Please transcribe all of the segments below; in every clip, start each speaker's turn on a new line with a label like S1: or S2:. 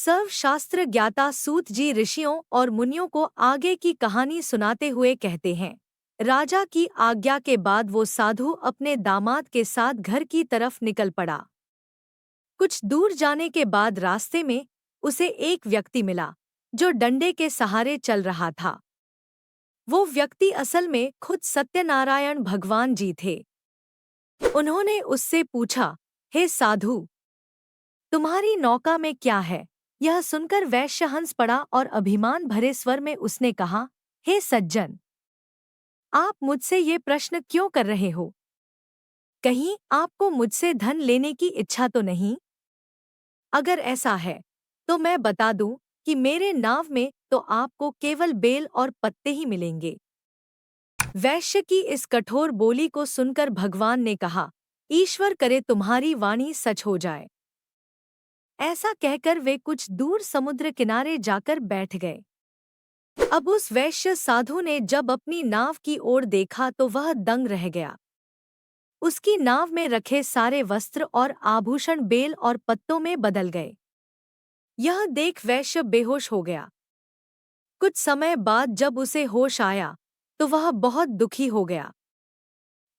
S1: सर्वशास्त्र ज्ञाता सूत जी ऋषियों और मुनियों को आगे की कहानी सुनाते हुए कहते हैं। राजा की आज्ञा के बाद वो साधु अपने दामाद के साथ घर की तरफ निकल पड़ा। कुछ दूर जाने के बाद रास्ते में उसे एक व्यक्ति मिला जो डंडे के सहारे चल रहा था। वो व्यक्ति असल में खुद सत्यनारायण भगवान जी थे। उन्होंने उससे पूछा, हे साधु, तुम्हारी नौका में क्या है? यह सुनकर वैश्य हंस पड़ा और अभिमान भरे स्वर में उसने कहा, हे सज्जन, आप मुझसे ये प्रश्न क्यों कर रहे हो? कहीं आपको मुझसे धन लेने की इच्छा तो नहीं? अगर ऐसा है तो मैं बता दूं कि मेरे नाव में तो आपको केवल बेल और पत्ते ही मिलेंगे। वैश्य की इस कठोर बोली को सुनकर भगवान ने कहा, ईश्वर करे तुम्हारी वाणी सच हो जाए। ऐसा कहकर वे कुछ दूर समुद्र किनारे जाकर बैठ गए। अब उस वैश्य साधु ने जब अपनी नाव की ओर देखा तो वह दंग रह गया। उसकी नाव में रखे सारे वस्त्र और आभूषण बेल और पत्तों में बदल गए। यह देख वैश्य बेहोश हो गया। कुछ समय बाद जब उसे होश आया तो वह बहुत दुखी हो गया।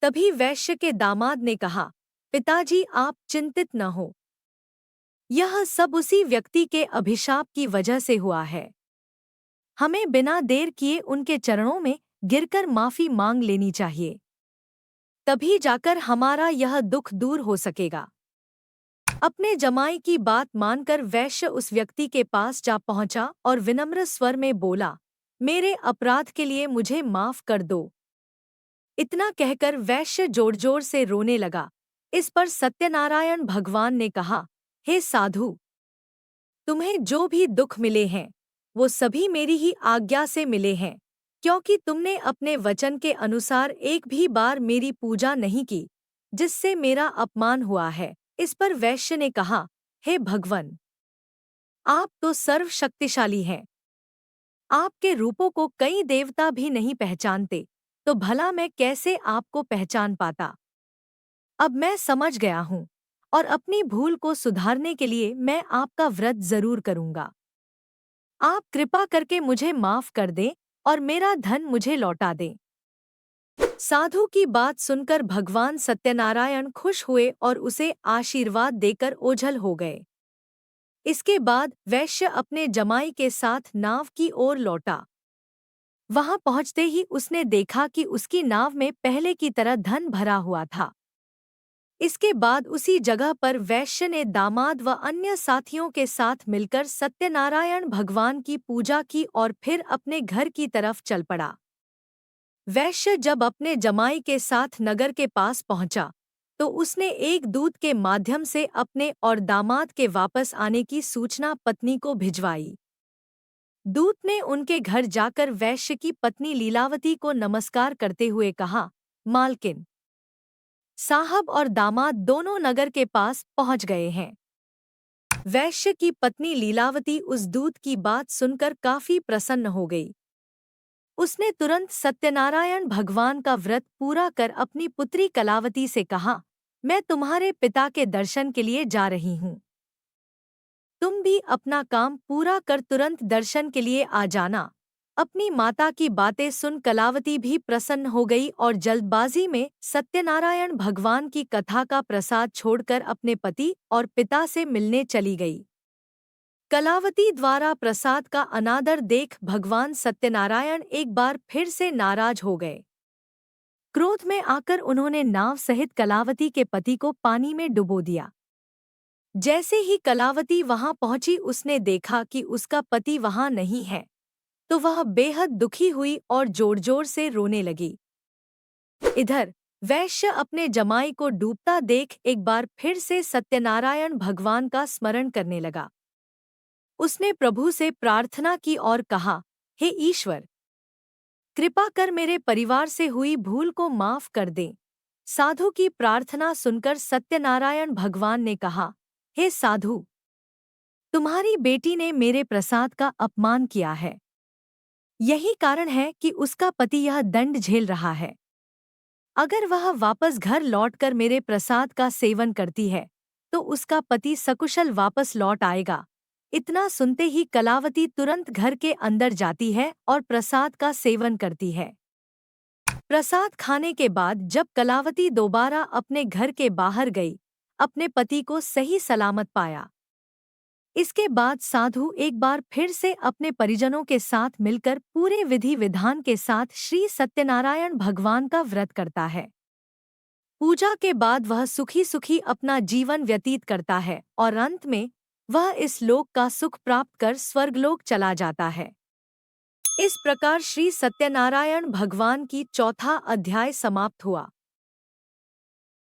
S1: तभी वैश्य के दामाद ने कहा, पिताजी आप चिंतित न हो, यह सब उसी व्यक्ति के अभिशाप की वजह से हुआ है। हमें बिना देर किए उनके चरणों में गिरकर माफी मांग लेनी चाहिए, तभी जाकर हमारा यह दुख दूर हो सकेगा। अपने जमाई की बात मानकर वैश्य उस व्यक्ति के पास जा पहुंचा और विनम्र स्वर में बोला, मेरे अपराध के लिए मुझे माफ कर दो। इतना कहकर वैश्य जोर जोर से रोने लगा। इस पर सत्यनारायण भगवान ने कहा, हे साधु, तुम्हें जो भी दुख मिले हैं वो सभी मेरी ही आज्ञा से मिले हैं, क्योंकि तुमने अपने वचन के अनुसार एक भी बार मेरी पूजा नहीं की, जिससे मेरा अपमान हुआ है। इस पर वैश्य ने कहा, हे भगवन, आप तो सर्वशक्तिशाली हैं। आपके रूपों को कई देवता भी नहीं पहचानते, तो भला मैं कैसे आपको पहचान पाता? अब मैं समझ गया हूँ और अपनी भूल को सुधारने के लिए मैं आपका व्रत जरूर करूँगा। आप कृपा करके मुझे माफ कर दें और मेरा धन मुझे लौटा दें। साधु की बात सुनकर भगवान सत्यनारायण खुश हुए और उसे आशीर्वाद देकर ओझल हो गए। इसके बाद वैश्य अपने जमाई के साथ नाव की ओर लौटा। वहां पहुंचते ही उसने देखा कि उसकी नाव में पहले की तरह धन भरा हुआ था। इसके बाद उसी जगह पर वैश्य ने दामाद व अन्य साथियों के साथ मिलकर सत्यनारायण भगवान की पूजा की और फिर अपने घर की तरफ चल पड़ा। वैश्य जब अपने जमाई के साथ नगर के पास पहुंचा तो उसने एक दूत के माध्यम से अपने और दामाद के वापस आने की सूचना पत्नी को भिजवाई। दूत ने उनके घर जाकर वैश्य की पत्नी लीलावती को नमस्कार करते हुए कहा, मालकिन, साहब और दामाद दोनों नगर के पास पहुंच गए हैं। वैश्य की पत्नी लीलावती उस दूत की बात सुनकर काफी प्रसन्न हो गई। उसने तुरंत सत्यनारायण भगवान का व्रत पूरा कर अपनी पुत्री कलावती से कहा, मैं तुम्हारे पिता के दर्शन के लिए जा रही हूँ। तुम भी अपना काम पूरा कर तुरंत दर्शन के लिए आ जाना। अपनी माता की बातें सुन कलावती भी प्रसन्न हो गई और जल्दबाजी में सत्यनारायण भगवान की कथा का प्रसाद छोड़कर अपने पति और पिता से मिलने चली गई। कलावती द्वारा प्रसाद का अनादर देख भगवान सत्यनारायण एक बार फिर से नाराज हो गए। क्रोध में आकर उन्होंने नाव सहित कलावती के पति को पानी में डुबो दिया। जैसे ही कलावती वहां पहुंची उसने देखा कि उसका पति वहां नहीं है, तो वह बेहद दुखी हुई और जोर जोर से रोने लगी। इधर वैश्य अपने जमाई को डूबता देख एक बार फिर से सत्यनारायण भगवान का स्मरण करने लगा। उसने प्रभु से प्रार्थना की और कहा, हे ईश्वर, कृपा कर मेरे परिवार से हुई भूल को माफ कर दें। साधु की प्रार्थना सुनकर सत्यनारायण भगवान ने कहा, हे साधु, तुम्हारी बेटी ने मेरे प्रसाद का अपमान किया है। यही कारण है कि उसका पति यह दंड झेल रहा है। अगर वह वापस घर लौटकर मेरे प्रसाद का सेवन करती है तो उसका पति सकुशल वापस लौट आएगा। इतना सुनते ही कलावती तुरंत घर के अंदर जाती है और प्रसाद का सेवन करती है। प्रसाद खाने के बाद जब कलावती दोबारा अपने घर के बाहर गई, अपने पति को सही सलामत पाया। इसके बाद साधु एक बार फिर से अपने परिजनों के साथ मिलकर पूरे विधि विधान के साथ श्री सत्यनारायण भगवान का व्रत करता है। पूजा के बाद वह सुखी सुखी अपना जीवन व्यतीत करता है और अंत में वह इस लोक का सुख प्राप्त कर स्वर्गलोक चला जाता है। इस प्रकार श्री सत्यनारायण भगवान की चौथा अध्याय समाप्त हुआ।